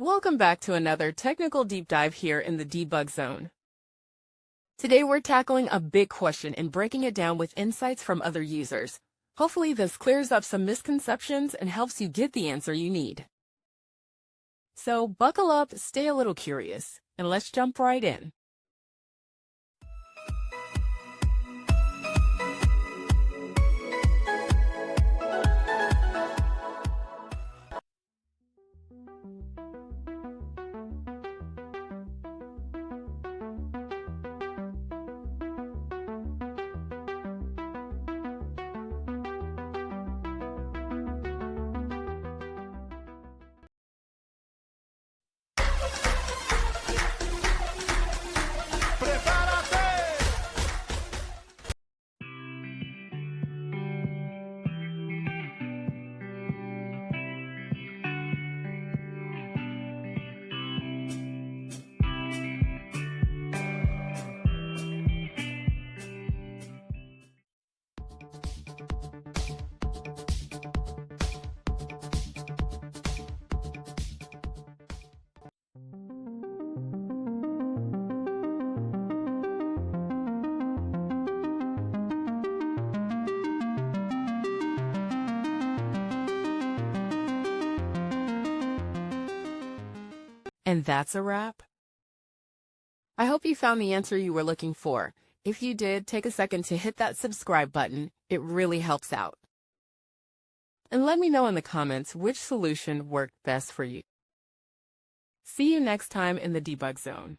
Welcome back to another technical deep dive here in the debug zone. Today we're tackling a big question and breaking it down with insights from other users. Hopefully this clears up some misconceptions and helps you get the answer you need. So buckle up, stay a little curious, and let's jump right in. And that's a wrap. I hope you found the answer you were looking for. If you did, take a second to hit that subscribe button. It really helps out. And let me know in the comments which solution worked best for you. See you next time in the debug zone.